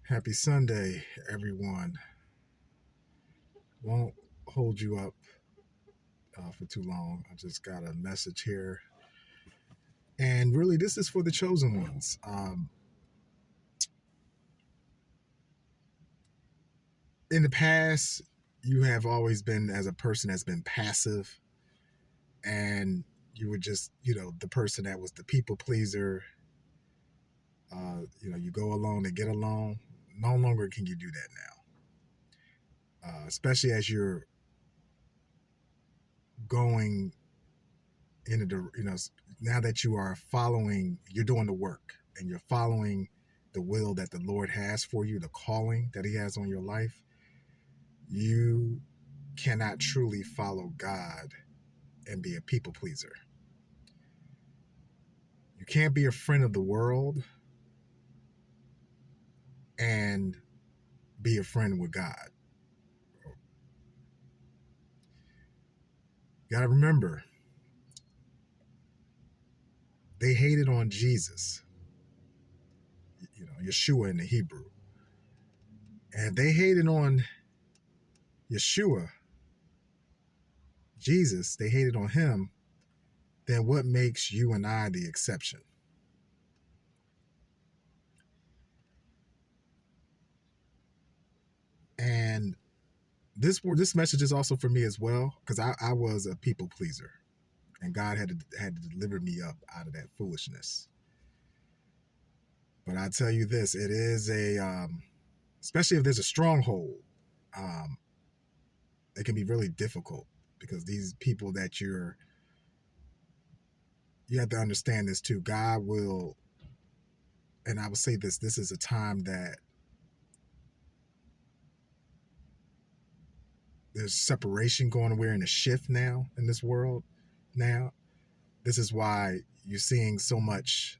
Happy Sunday, everyone. Won't hold you up for too long. I just got a message here. And really, this is for the chosen ones. In the past, you have always been, as a person, that's been passive. And you were just, the person that was the people pleaser. You go along to get along. No longer can you do that now. Especially as you're going into the now that you are following, you're doing the work and you're following the will that the Lord has for you, the calling that He has on your life. You cannot truly follow God and be a people pleaser. You can't be a friend of the world and be a friend with God. You got to remember, they hated on Jesus, Yeshua in the Hebrew. And they hated on Yeshua, Jesus, they hated on Him, then what makes you and I the exception? And this message is also for me as well, because I was a people pleaser, and God had to deliver me up out of that foolishness. But I tell you this, it is especially if there's a stronghold, um, it can be really difficult, because these people that you have to understand this too. God will, and I will say this is a time that there's separation going on. We're in a shift now in this world now. This is why you're seeing so much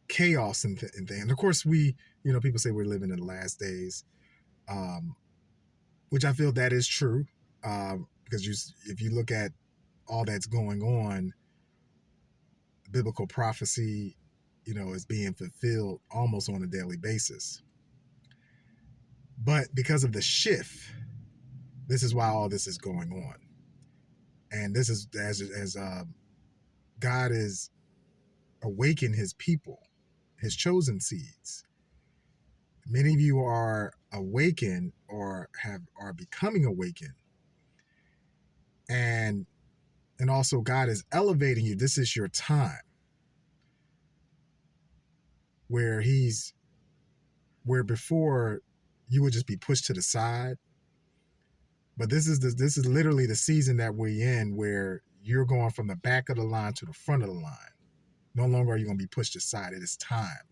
chaos and things. And of course, people say we're living in the last days, um, which I feel that is true, because if you look at all that's going on, biblical prophecy, is being fulfilled almost on a daily basis. But because of the shift, this is why all this is going on, and this is as God is awakening His people, His chosen seeds. Many of you are awakened or are becoming awakened, and also God is elevating you. This is your time where where before you would just be pushed to the side, but this is literally the season that we're in, where you're going from the back of the line to the front of the line. No longer are you going to be pushed aside. It is time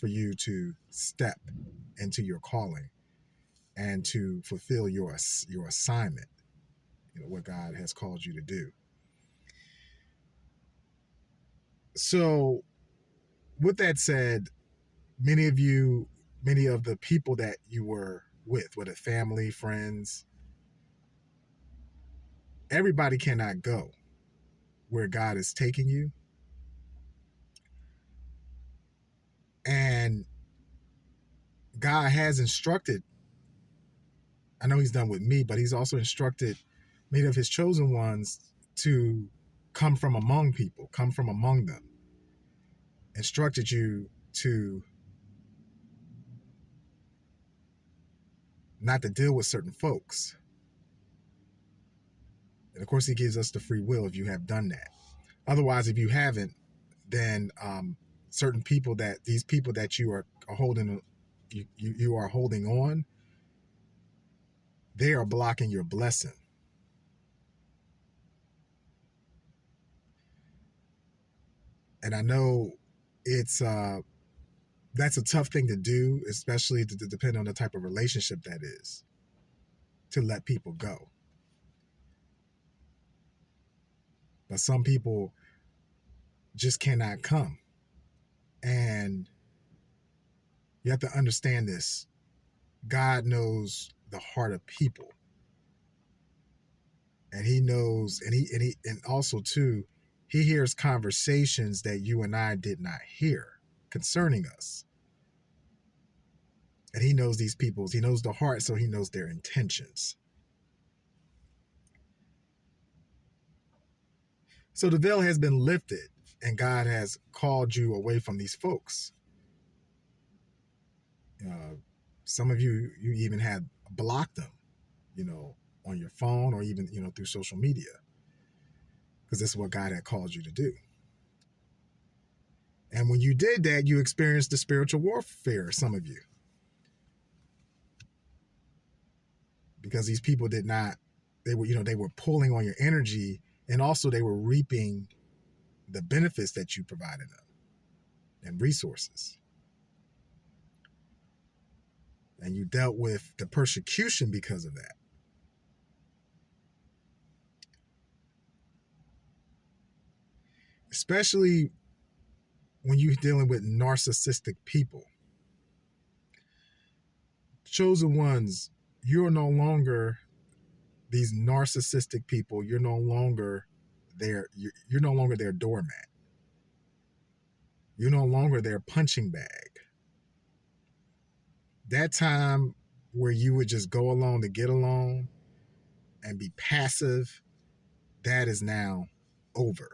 for you to step into your calling and to fulfill your assignment, what God has called you to do. So with that said, many of the people that you were with, whether family, friends, everybody cannot go where God is taking you. And God has instructed, I know He's done with me, but He's also instructed many of His chosen ones to come from among people, come from among them, instructed you to not to deal with certain folks. And of course, He gives us the free will if you have done that. Otherwise, if you haven't, then certain people these people that you are holding, you are holding on, they are blocking your blessing. And I know it's that's a tough thing to do, especially to depend on the type of relationship that is, to let people go. But some people just cannot come. And you have to understand this. God knows the heart of people. And He knows, and also too, He hears conversations that you and I did not hear. concerning us. And he knows these people's, he knows the heart, so he knows their intentions. So the veil has been lifted, and God has called you away from these folks. Some of you, you even had blocked them, on your phone or even, through social media, because this is what God had called you to do. And when you did that, you experienced the spiritual warfare, some of you, because these people did not, they were pulling on your energy, and also they were reaping the benefits that you provided them and resources. And you dealt with the persecution because of that. Especially when you're dealing with narcissistic people. Chosen ones, you're no longer these narcissistic people. You're no longer you're no longer their doormat. You're no longer their punching bag. That time where you would just go along to get along and be passive, that is now over.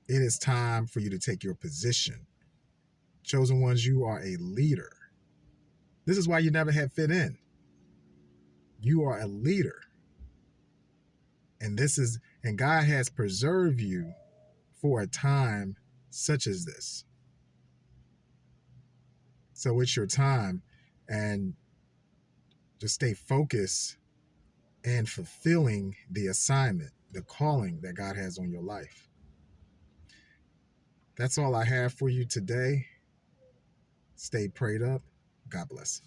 It is time for you to take your position. Chosen ones, you are a leader. This is why you never had fit in. You are a leader. And God has preserved you for a time such as this. So it's your time, and just stay focused and fulfilling the assignment, the calling that God has on your life. That's all I have for you today. Stay prayed up. God bless.